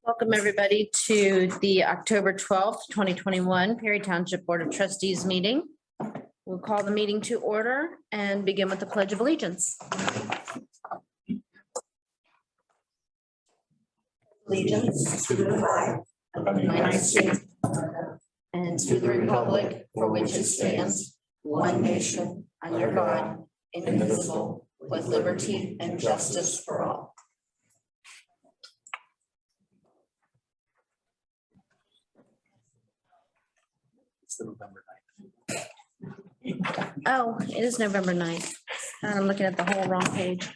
Welcome, everybody, to the October 12th, 2021 Perry Township Board of Trustees meeting. We'll call the meeting to order and begin with the Pledge of Allegiance. Allegiance to the flag of the United States and to the republic for which it stands, one nation, under God, indivisible, with liberty and justice for all. November 9th. Oh, it is November 9th. I'm looking at the whole wrong page.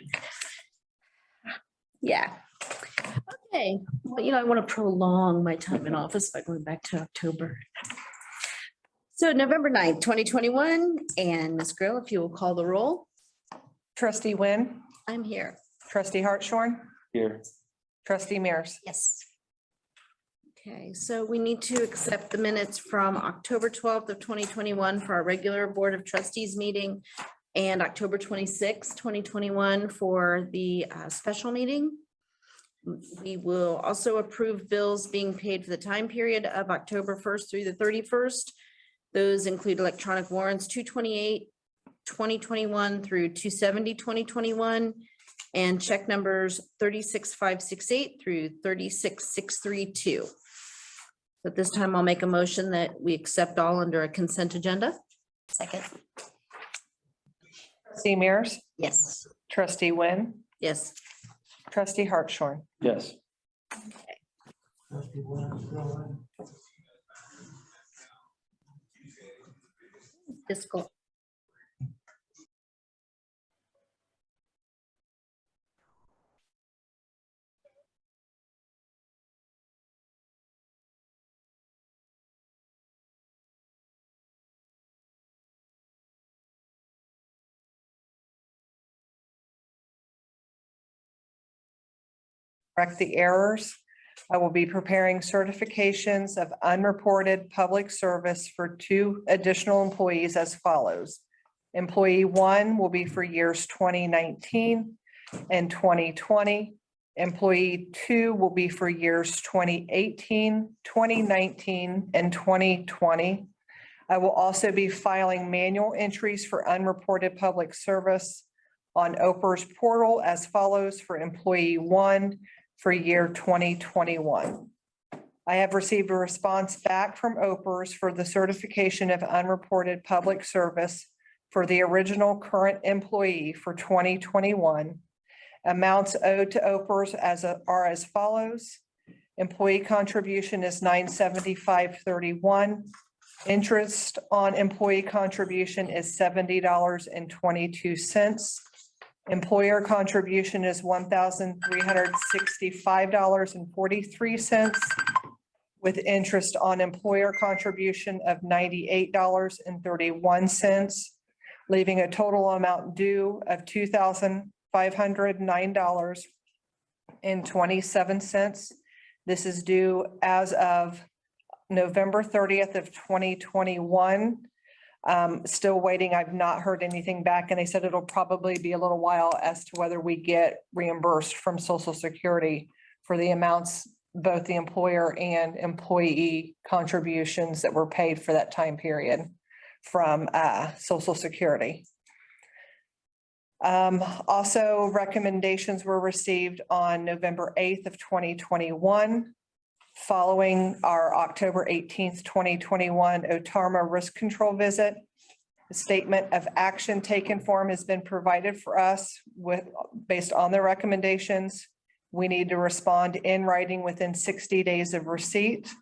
Yeah. Okay, well, I want to prolong my time in office by going back to October. So November 9th, 2021, and Ms. Grill, if you will call the roll. Trustee Wynn, I'm here. trustee Hartshorn, Here. trustee Mears. Yes. Okay, so we need to accept the minutes from October 12th of 2021 for our regular Board of Trustees meeting and October 26th, 2021 for the special meeting. We will also approve bills being paid for the time period of October 1st through the 31st. Those include electronic warrants 228, 2021 through 270, 2021, and check numbers 36568 through 36632. At this time, I'll make a motion that we accept all under a consent agenda. Second. Trustee Mears, Yes. trustee Wynn, Yes. trustee Hartshorn. Yes. Fiscal. Correct the errors. I will be preparing certifications of unreported public service for 2 additional employees as follows. Employee 1 will be for years 2019 and 2020. Employee 2 will be for years 2018, 2019, and 2020. I will also be filing manual entries for unreported public service on OPER's portal as follows for employee 1 for year 2021. I have received a response back from OPERS for the certification of unreported public service for the original current employee for 2021. Amounts owed to OPERS are as follows. Employee contribution is $975.31. Interest on employee contribution is $70.22. Employer contribution is $1,365.43 with interest on employer contribution of $98.31, leaving a total amount due of $2,509.27. This is due as of November 30th of 2021. Still waiting. I've not heard anything back, and they said it'll probably be a little while as to whether we get reimbursed from Social Security for the amounts, both the employer and employee contributions that were paid for that time period from Social Security. Also, recommendations were received on November 8th of 2021. Following our October 18th, 2021 OTARMA risk control visit, the statement of action taken form has been provided for us based on the recommendations. We need to respond in writing within 60 days of receipt.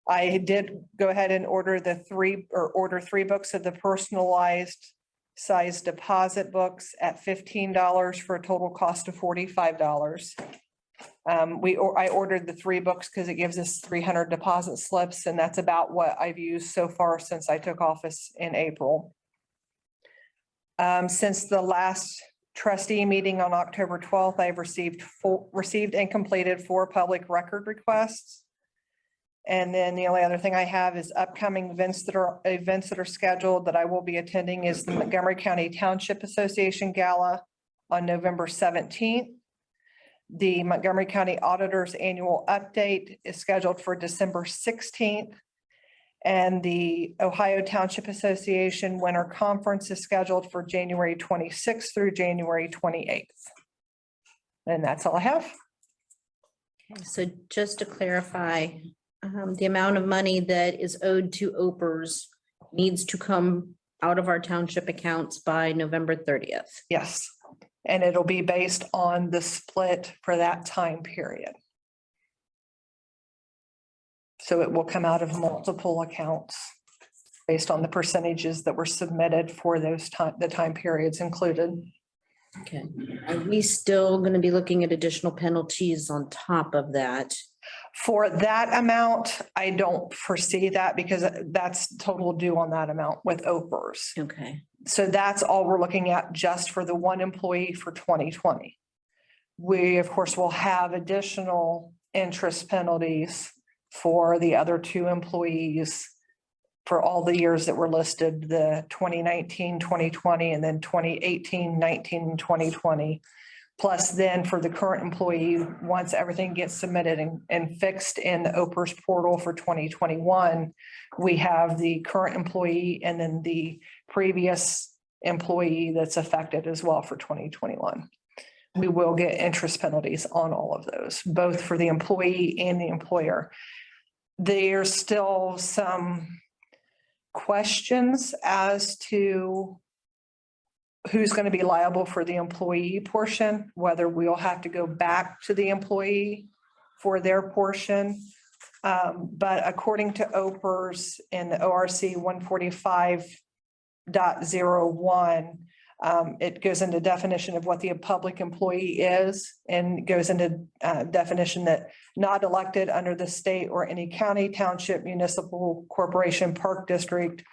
I did go ahead and order three books of the personalized size deposit books at $15 for a total cost of $45. I ordered the 3 books because it gives us 300 deposit slips, and that's about what I've used so far since I took office in April. Since the last trustee meeting on October 12th, I've received and completed 4 public record requests. And then the only other thing I have is upcoming events that are scheduled that I will be attending is the Montgomery County Township Association Gala on November 17th. The Montgomery County Auditor's Annual Update is scheduled for December 16th. And the Ohio Township Association Winter Conference is scheduled for January 26th through January 28th. And that's all I have. Okay, so just to clarify, the amount of money that is owed to OPERS needs to come out of our township accounts by November 30th. Yes. And it'll be based on the split for that time period. So it will come out of multiple accounts based on the percentages that were submitted for those the time periods included. Okay, are we still going to be looking at additional penalties on top of that? For that amount, I don't foresee that because that's total due on that amount with OPERS. Okay, So that's all we're looking at just for the one employee for 2020. We, of course, will have additional interest penalties for the other two employees for all the years that were listed, the 2019, 2020, and then 2018, 19, and 2020. Plus then for the current employee, once everything gets submitted and fixed in the OPERS portal for 2021, we have the current employee and then the previous employee that's affected as well for 2021. We will get interest penalties on all of those, both for the employee and the employer. There's still some questions as to who's going to be liable for the employee portion, whether we'll have to go back to the employee for their portion. But according to OPERS in the ORC 145.01, it goes into definition of what the public employee is and goes into definition that not elected under the state or any county, township, municipal, corporation, park district,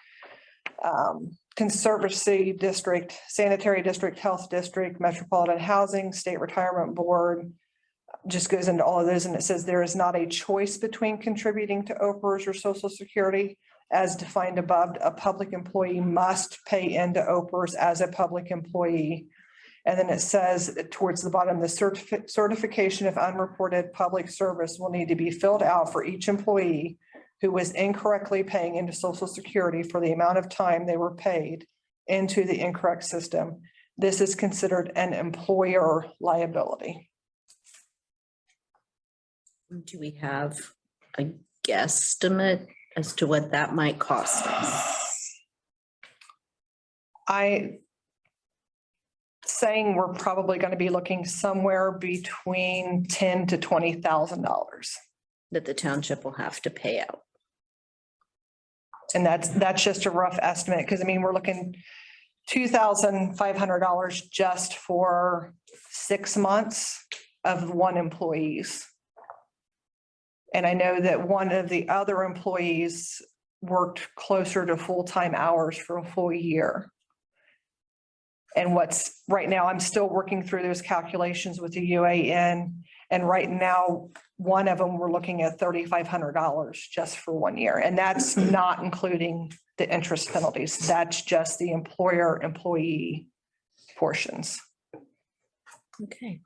conservancy district, sanitary district, health district, metropolitan housing, state retirement board, just goes into all of those. And it says there is not a choice between contributing to OPERS or Social Security. As defined above, a public employee must pay into OPERS as a public employee. And then it says towards the bottom, the certification of unreported public service will need to be filled out for each employee who was incorrectly paying into Social Security for the amount of time they were paid into the incorrect system. This is considered an employer liability. do we have a guesstimate as to what that might cost us? Saying we're probably going to be looking somewhere between $10,000 to $20,000. That the township will have to pay out. And that's just a rough estimate, because I mean, we're looking $2,500 just for 6 months of one employee's. And I know that one of the other employees worked closer to full-time hours for a full year. And what's right now, I'm still working through those calculations with the UAN. And right now, one of them, we're looking at $3,500 just for 1 year. And that's not including the interest penalties. That's just the employer-employee portions. Okay.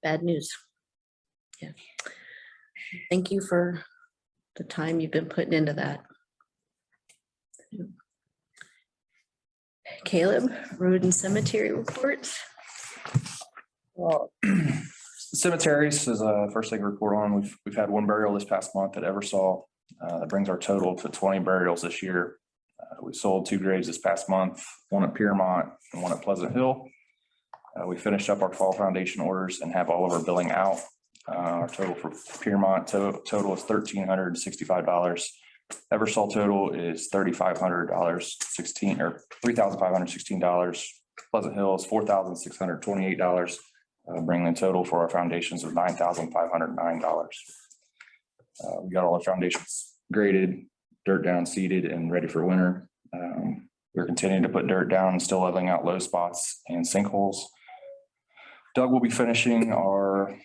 Bad news. Yeah. Thank you for the time you've been putting into that. Caleb, road and cemetery reports. Well, cemeteries is a first thing to report on. We've had one burial this past month at Eversole. That brings our total to 20 burials this year. We sold 2 graves this past month, one at Piermont and one at Pleasant Hill. We finished up our fall foundation orders and have all of our billing out. Our total for Piermont total is $1,365. Eversole total is $3,516. Pleasant Hill is $4,628. Bringing the total for our foundations of $9,509. We got all our foundations graded, dirt down, seeded, and ready for winter. We're continuing to put dirt down and still leveling out low spots and sinkholes. Doug will be finishing our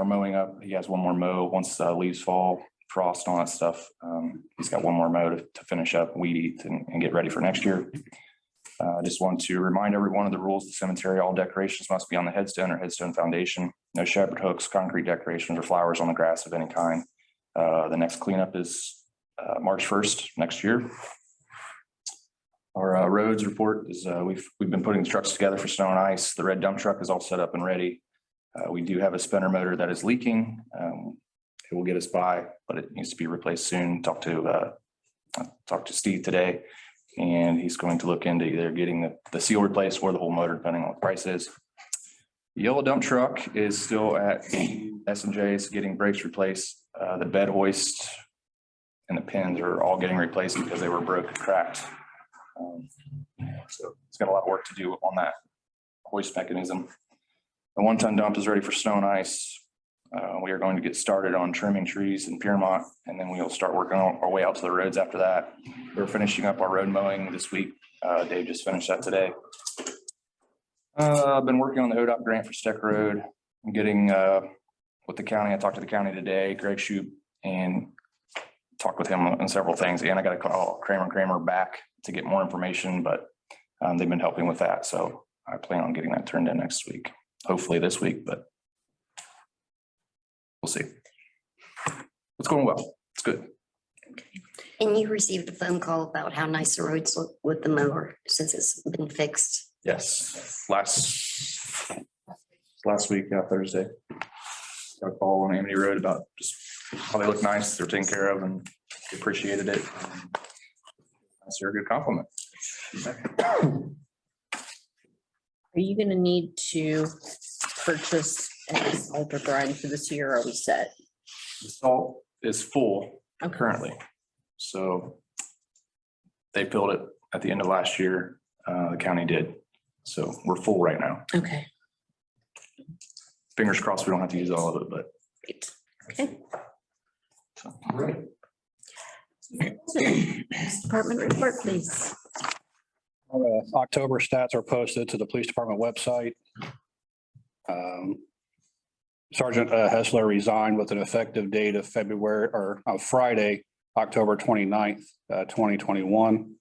mowing up. He has one more mow once leaves fall, frost, all that stuff. He's got one more mow to finish up, weed eat, and get ready for next year. I just want to remind everyone of the rules of the cemetery. All decorations must be on the headstone or headstone foundation. No shepherd hooks, concrete decorations, or flowers on the grass of any kind. The next cleanup is March 1st next year. Our roads report is we've been putting the trucks together for snow and ice. The red dump truck is all set up and ready. We do have a spinner motor that is leaking. It will get us by, but it needs to be replaced soon. Talked to Steve today, and he's going to look into either getting the seal replaced or the whole motor, depending on what the price is. The yellow dump truck is still at S&J's getting brakes replaced. The bed hoist and the pins are all getting replaced because they were broken, cracked. So it's got a lot of work to do on that hoist mechanism. The 1-ton dump is ready for snow and ice. We are going to get started on trimming trees in Piermont, and then we'll start working our way out to the roads after that. We're finishing up our road mowing this week. Dave just finished that today. I've been working on the ODOT grant for Steck Road. I'm getting with the county. I talked to the county today, Greg Shoup, and talked with him on several things. And I got to call Kramer back to get more information, but they've been helping with that. So I plan on getting that turned in next week, hopefully this week, but we'll see. It's going well. It's good. And you received a phone call about how nice the roads look with the mower since it's been fixed. Yes, last week, Thursday. Got a call on Amity Road about just how they look nice, they're taken care of, and they appreciated it. That's a good compliment. Are you gonna need to purchase any salt or brine for this year? Or are we set? The salt is full Okay. currently, so they filled it at the end of last year. The county did, so we're full right now. Okay. Fingers crossed we don't have to use all of it, but. Great. Okay. So, right. Department report, please. October stats are posted to the police department website. Sergeant Hessler resigned with an effective date of February or Friday, October 29th, 2021.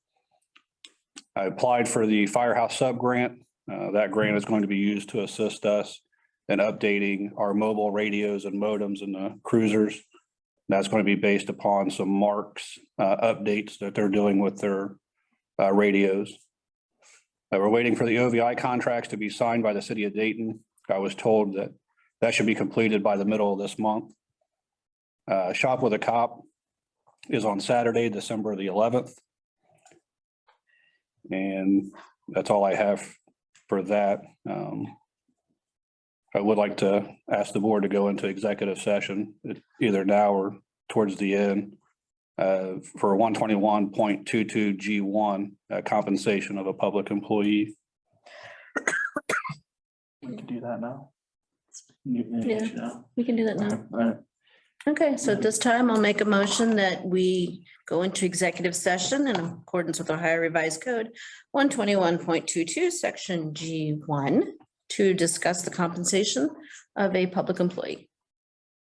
I applied for the firehouse sub grant. That grant is going to be used to assist us in updating our mobile radios and modems in the cruisers. That's going to be based upon some marks updates that they're doing with their radios. We're waiting for the OVI contracts to be signed by the city of Dayton. I was told that that should be completed by the middle of this month. Shop with a Cop is on Saturday, December the 11th. And that's all I have for that. I would like to ask the board to go into executive session either now or towards the end for 121.22 G1 compensation of a public employee. We can do that now. Yeah. We can do that now. All right. Okay, so at this time, I'll make a motion that we go into executive session in accordance with Ohio Revised Code 121.22, section G1, to discuss the compensation of a public employee.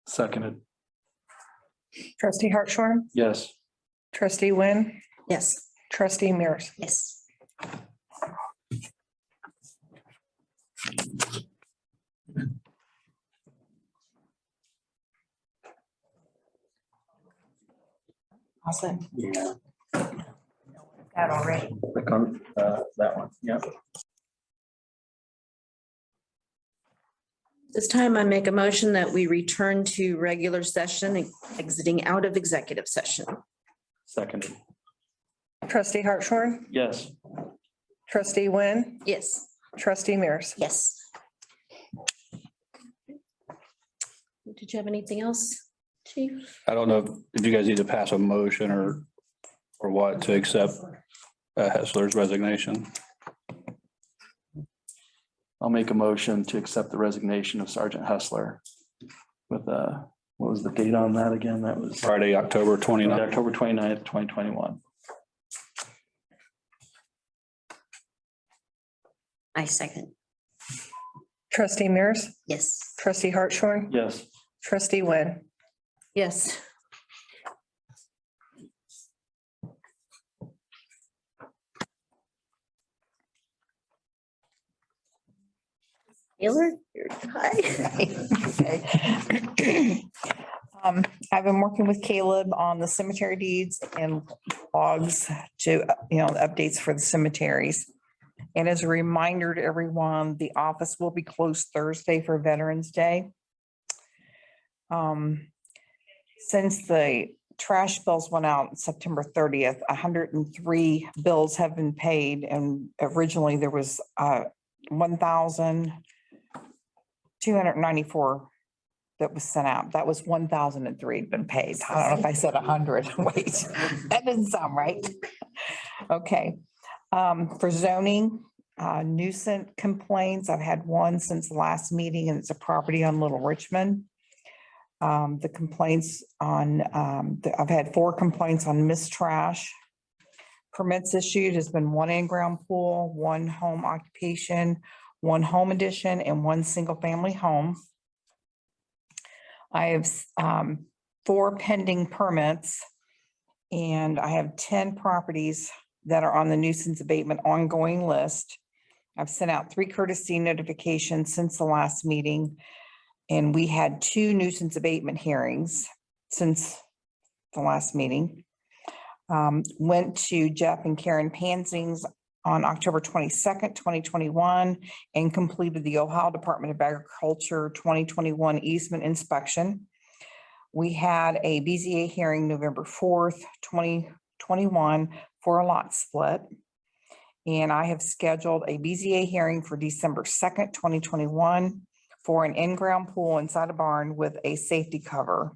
Seconded. Trustee Hartshorn, Yes. trustee Wynn, Yes. trustee Mears. Yes. Awesome. Yeah. That already. Click on that one. Yeah. This time I make a motion that we return to regular session, exiting out of executive session. Seconded. Trustee Hartshorn, Yes. trustee Wynn, Yes. trustee Mears. Yes. Did you have anything else, Chief? I don't know if you guys need to pass a motion or what to accept Hessler's resignation. I'll make a motion to accept the resignation of Sergeant Hessler with what was the date on that again? That was Friday, October 29th. October 29th, 2021. I second. Trustee Mears, Yes. trustee Hartshorn, Yes. trustee Wynn. Yes. Taylor? Okay. I've been working with Caleb on the cemetery deeds and logs to, updates for the cemeteries. And as a reminder to everyone, the office will be closed Thursday for Veterans Day. Since the trash bills went out September 30th, 103 bills have been paid, and originally there was 1,294 that was sent out. That was 1,003 had been paid. I don't know if I said 100. Wait, that doesn't sound right. Okay. For zoning, nuisance complaints, I've had one since the last meeting, and it's a property on Little Richmond. The complaints on, I've had 4 complaints on missed trash. Permits issued has been 1 in-ground pool, 1 home occupation, 1 home addition, and 1 single-family home. I have 4 pending permits, and I have 10 properties that are on the nuisance abatement ongoing list. I've sent out 3 courtesy notifications since the last meeting, and we had 2 nuisance abatement hearings since the last meeting. Went to Jeff and Karen Pansing's on October 22nd, 2021, and completed the Ohio Department of Agriculture 2021 easement inspection. We had a BZA hearing November 4th, 2021 for a lot split. And I have scheduled a BZA hearing for December 2nd, 2021 for an in-ground pool inside a barn with a safety cover.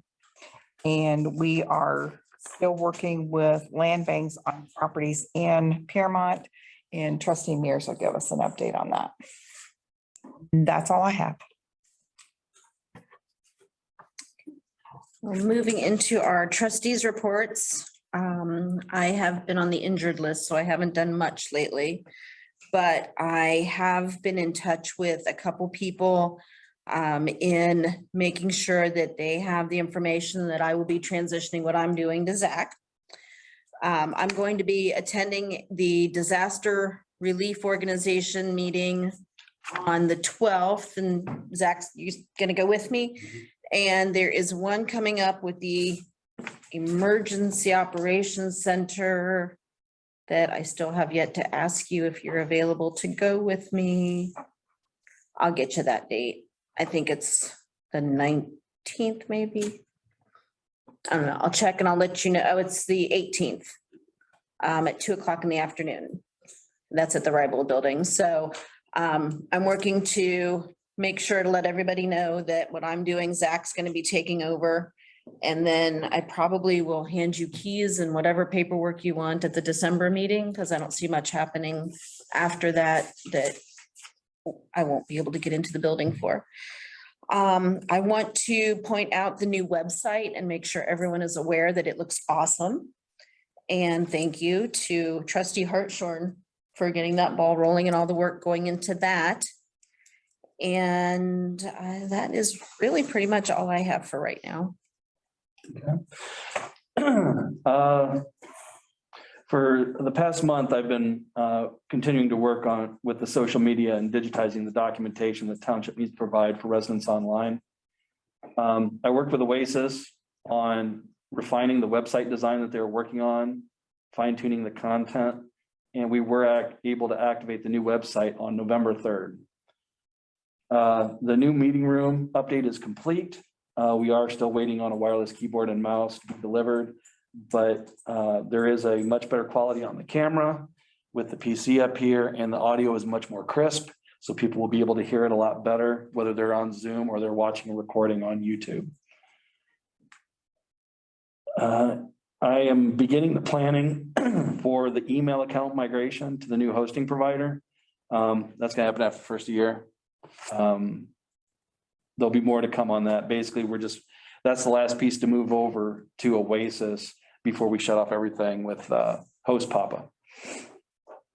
And we are still working with land banks on properties in Piermont, and Trustee Mears will give us an update on that. That's all I have. Well, moving into our trustees reports. I have been on the injured list, so I haven't done much lately. But I have been in touch with a couple people in making sure that they have the information that I will be transitioning what I'm doing to Zach. I'm going to be attending the Disaster Relief Organization meeting on the 12th, and Zach's gonna go with me. And there is one coming up with the Emergency Operations Center that I still have yet to ask you if you're available to go with me. I'll get you that date. I think it's the 19th, maybe. I don't know. I'll check and I'll let you know. Oh, it's the 18th at 2:00 in the afternoon. That's at the Rival Building. So I'm working to make sure to let everybody know that what I'm doing, Zach's going to be taking over. And then I probably will hand you keys and whatever paperwork you want at the December meeting, because I don't see much happening after that I won't be able to get into the building for. I want to point out the new website and make sure everyone is aware that it looks awesome. And thank you to Trustee Hartshorn for getting that ball rolling and all the work going into that. And that is really pretty much all I have for right now. For the past month, I've been continuing to work with the social media and digitizing the documentation that Township needs to provide for residents online. I worked with Oasis on refining the website design that they were working on, fine tuning the content, and we were able to activate the new website on November 3rd. The new meeting room update is complete. We are still waiting on a wireless keyboard and mouse to be delivered, but there is a much better quality on the camera with the PC up here, and the audio is much more crisp. So people will be able to hear it a lot better, whether they're on Zoom or they're watching a recording on YouTube. I am beginning the planning for the email account migration to the new hosting provider. That's gonna happen after the first year. There'll be more to come on that. Basically, that's the last piece to move over to Oasis before we shut off everything with Host Papa.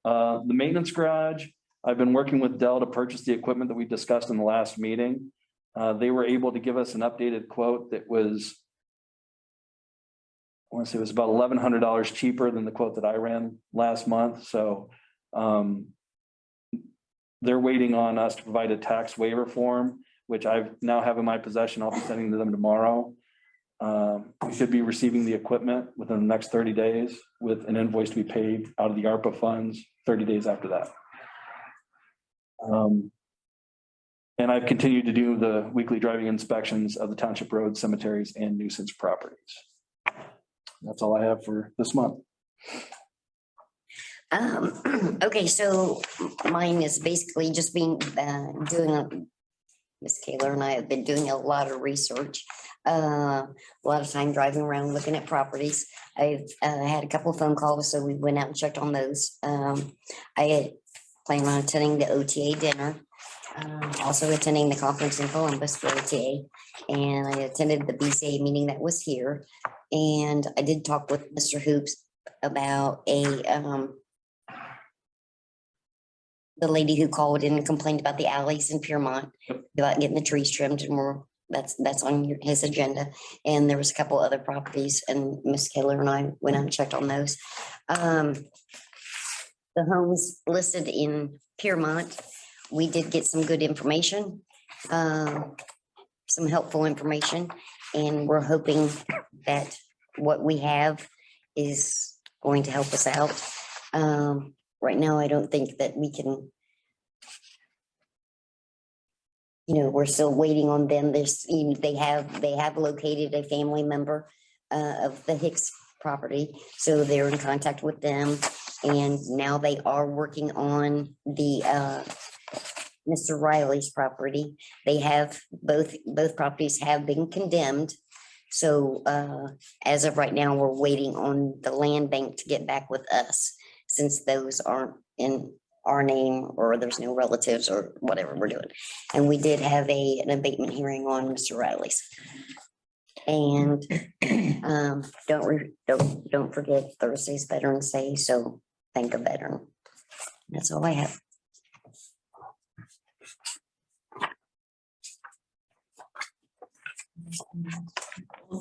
The maintenance garage, I've been working with Dell to purchase the equipment that we discussed in the last meeting. They were able to give us an updated quote that was, I want to say it was about $1,100 cheaper than the quote that I ran last month. So they're waiting on us to provide a tax waiver form, which I now have in my possession. I'll be sending to them tomorrow. We should be receiving the equipment within the next 30 days with an invoice to be paid out of the ARPA funds 30 days after that. And I've continued to do the weekly driving inspections of the township roads, cemeteries, and nuisance properties. That's all I have for this month. Okay, so mine is basically just being, Miss Kayla and I have been doing a lot of research. A lot of time driving around looking at properties. I've had a couple of phone calls, so we went out and checked on those. I had planned on attending the OTA dinner. Also attending the conference in Columbus for OTA. And I attended the BCA meeting that was here. And I did talk with Mr. Hoops about the lady who called in and complained about the alleys in Piermont, about getting the trees trimmed, and that's on his agenda. And there was a couple other properties, and Miss Keller and I went out and checked on those. The homes listed in Piermont, we did get some good information, some helpful information, and we're hoping that what we have is going to help us out. Right now, I don't think that we can, we're still waiting on them. They have located a family member of the Hicks property, so they're in contact with them. And now they are working on the Mr. Riley's property. They have both properties have been condemned. So as of right now, we're waiting on the land bank to get back with us, since those aren't in our name, or there's no relatives or whatever we're doing. And we did have an abatement hearing on Mr. Riley's. And don't forget Thursday's Veterans Day, so thank a veteran. That's all I have.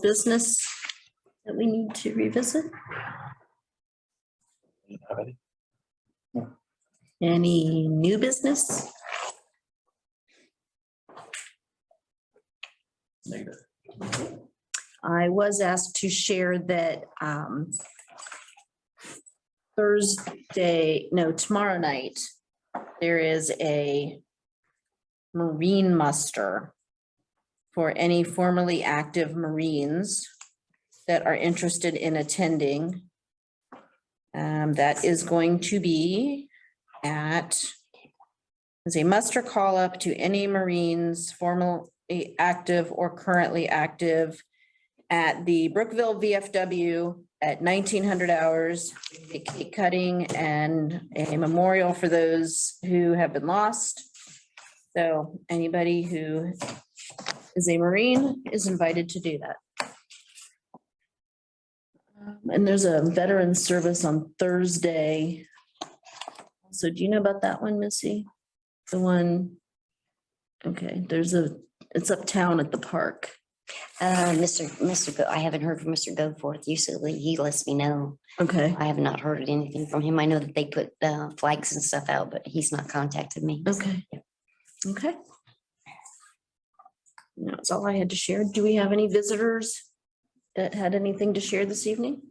Business that we need to revisit? Any new business? I was asked to share that tomorrow night, there is a Marine muster for any formerly active Marines that are interested in attending. That is going to be as a muster call up to any Marines formerly active or currently active at the Brookville VFW at 1900 hours, a cake cutting and a memorial for those who have been lost. So anybody who is a Marine is invited to do that. And there's a veteran service on Thursday. So do you know about that one, Missy? The one, okay, it's uptown at the park. I haven't heard from Mr. Goforth. Usually he lets me know. Okay, I have not heard anything from him. I know that they put flags and stuff out, but he's not contacted me. okay, okay. That's all I had to share. Do we have any visitors that had anything to share this evening?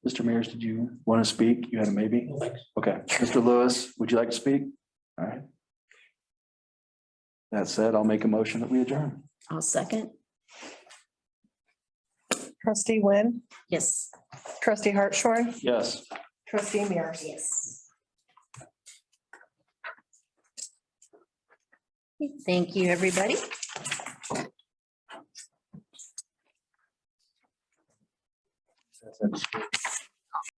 Mr. Mears, did you want to speak? You had a maybe? Okay. Mr. Lewis, would you like to speak? All right. That said, I'll make a motion that we adjourn. I'll second. Trustee Wynn, Yes. trustee Hartshorn, Yes. trustee Mears. Yes. Thank you, everybody. That's